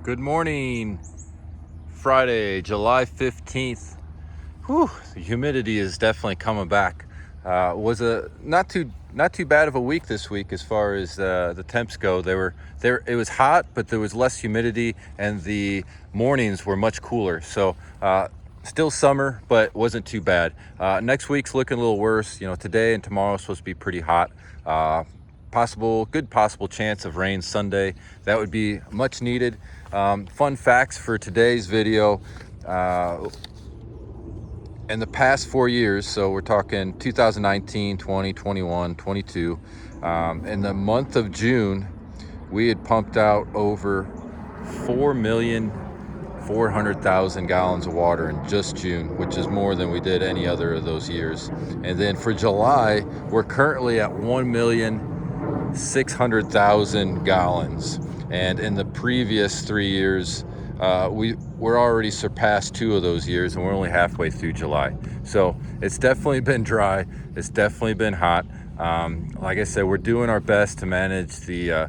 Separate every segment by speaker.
Speaker 1: Good morning, Friday, July 15th. Whew, the humidity is definitely coming back. Was a not too bad of a week this week as far as the temps go. It was hot, but there was less humidity, and the mornings were much cooler. So still summer, but wasn't too bad. Next week's looking a little worse. Today and tomorrow is supposed to be pretty hot. Good possible chance of rain Sunday. That would be much needed. Fun facts for today's video. In the past 4 years, so we're talking 2019, 20, 21, 22, in the month of June, we had pumped out over 4,400,000 gallons of water in just June, which is more than we did any other of those years. And then for July, we're currently at 1,600,000 gallons. And in the previous 3 years, we're already surpassed 2 of those years, and we're only halfway through July. So it's definitely been dry. It's definitely been hot. Like I said, we're doing our best to manage the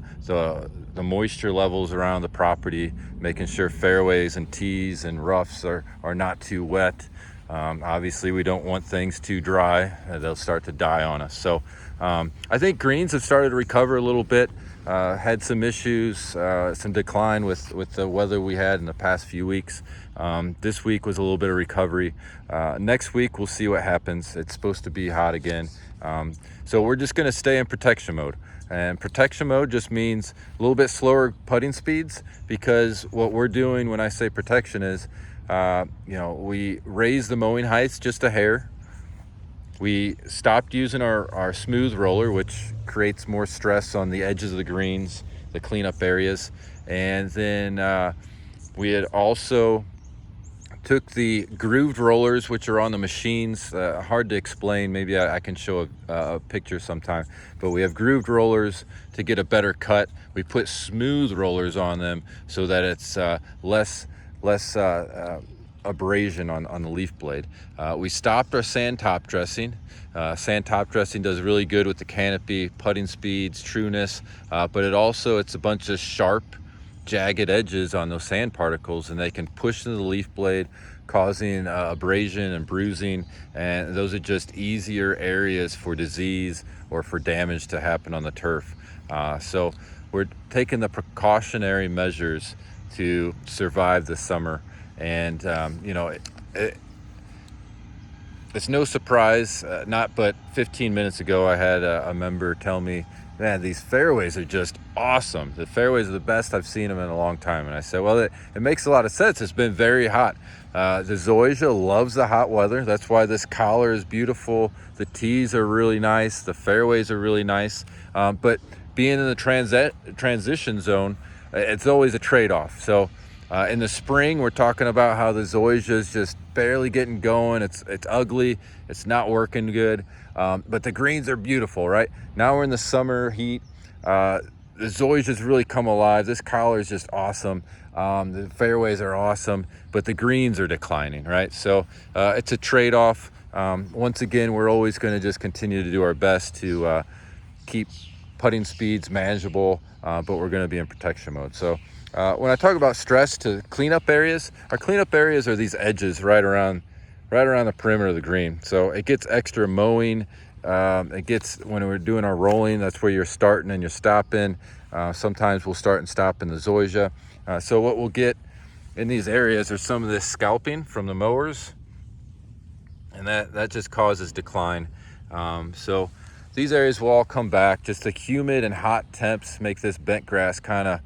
Speaker 1: moisture levels around the property, making sure fairways and tees and roughs are not too wet. Obviously, we don't want things too dry. They'll start to die on us. So I think greens have started to recover a little bit. Had some issues, some decline with the weather we had in the past few weeks. This week was a little bit of recovery. Next week, we'll see what happens. It's supposed to be hot again. So we're just going to stay in protection mode. And protection mode just means a little bit slower putting speeds, because what we're doing when I say protection is, we raise the mowing heights just a hair. We stopped using our smooth roller, which creates more stress on the edges of the greens, the cleanup areas. And then we had also took the grooved rollers, which are on the machines. Hard to explain. Maybe I can show a picture sometime. But we have grooved rollers to get a better cut. We put smooth rollers on them so that it's less abrasion on the leaf blade. We stopped our sand top dressing. Sand top dressing does really good with the canopy, putting speeds, trueness, but it's a bunch of sharp, jagged edges on those sand particles, and they can push into the leaf blade, causing abrasion and bruising, and those are just easier areas for disease or for damage to happen on the turf. So we're taking the precautionary measures to survive the summer. And it's no surprise, not but 15 minutes ago I had a member tell me, man, these fairways are just awesome. The fairways are the best I've seen them in a long time. And I said, well, it makes a lot of sense. It's been very hot. The zoysia loves the hot weather. That's why this collar is beautiful. The tees are really nice. The fairways are really nice. But being in the transition zone, it's always a trade-off. So in the spring, we're talking about how the zoysia is just barely getting going. It's ugly. It's not working good. But the greens are beautiful, right? Now we're in the summer heat. The zoysia's really come alive. This collar is just awesome. The fairways are awesome, but the greens are declining, right? So it's a trade-off. Once again, we're always going to just continue to do our best to keep putting speeds manageable, but we're going to be in protection mode. So when I talk about stress to cleanup areas, our cleanup areas are these edges right around the perimeter of the green. So it gets extra mowing. It gets, when we're doing our rolling, that's where you're starting and you're stopping. Sometimes we'll start and stop in the zoysia. So what we'll get in these areas are some of this scalping from the mowers, and that just causes decline. So these areas will all come back. Just the humid and hot temps make this bent grass kind of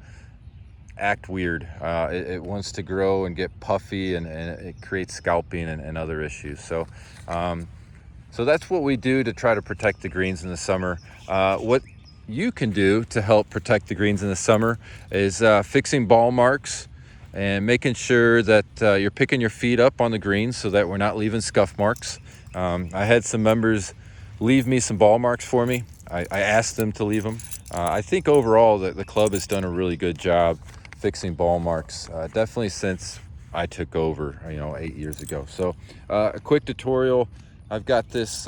Speaker 1: act weird. It wants to grow and get puffy, and it creates scalping and other issues. So that's what we do to try to protect the greens in the summer. What you can do to help protect the greens in the summer is fixing ball marks and making sure that you're picking your feet up on the greens so that we're not leaving scuff marks. I had some members leave me some ball marks for me. I asked them to leave them. I think overall the club has done a really good job fixing ball marks, definitely since I took over, 8 years ago. So a quick tutorial. I've got this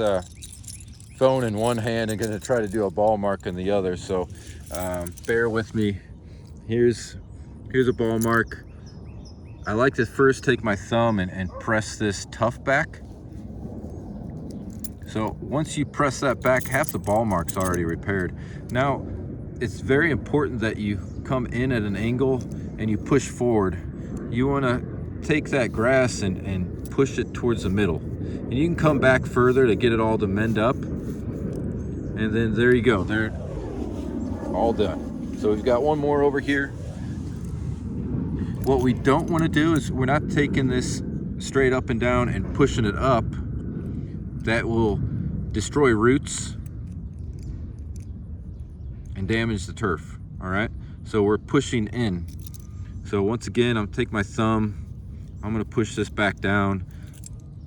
Speaker 1: phone in one hand and going to try to do a ball mark in the other. So bear with me. Here's Here's a ball mark. I like to first take my thumb and press this tuft back. So once you press that back, half the ball mark's already repaired. Now, it's very important that you come in at an angle and you push forward. You wanna take that grass and push it towards the middle. And you can come back further to get it all to mend up. And then there you go, they're all done. So we've got one more over here. What we don't want to do is we're not taking this straight up and down and pushing it up. That will destroy roots and damage the turf, all right? So we're pushing in. So once again, I'm taking my thumb, I'm gonna push this back down.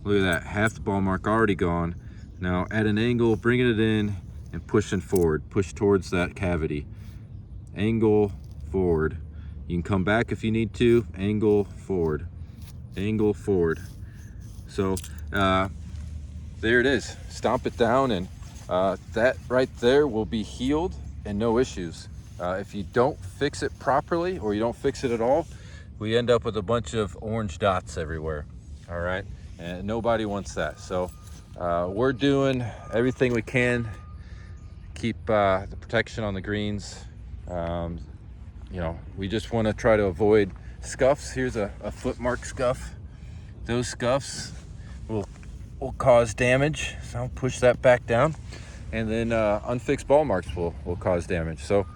Speaker 1: Look at that, half the ball mark already gone. Now at an angle, bringing it in and pushing forward, push towards that cavity. Angle forward. You can come back if you need to, angle forward, angle forward. So there it is, stomp it down, and that right there will be healed and no issues. If you don't fix it properly or you don't fix it at all, we end up with a bunch of orange dots everywhere, all right? And nobody wants that. So we're doing everything we can, keep the protection on the greens. You know, we just want to try to avoid scuffs. Here's a foot mark scuff. Those scuffs will cause damage. So I'll push that back down. And then unfixed ball marks will cause damage. So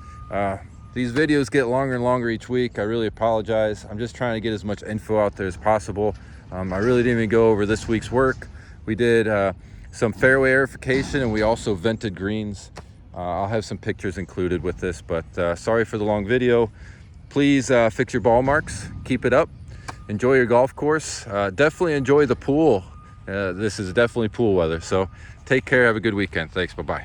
Speaker 1: these videos get longer and longer each week. I really apologize. I'm just trying to get as much info out there as possible. I really didn't even go over this week's work. We did some fairway aerification, and we also vented greens. I'll have some pictures included with this, but sorry for the long video. Please fix your ball marks, keep it up, enjoy your golf course. Definitely enjoy the pool. This is definitely pool weather. So take care, have a good weekend. Thanks, bye-bye.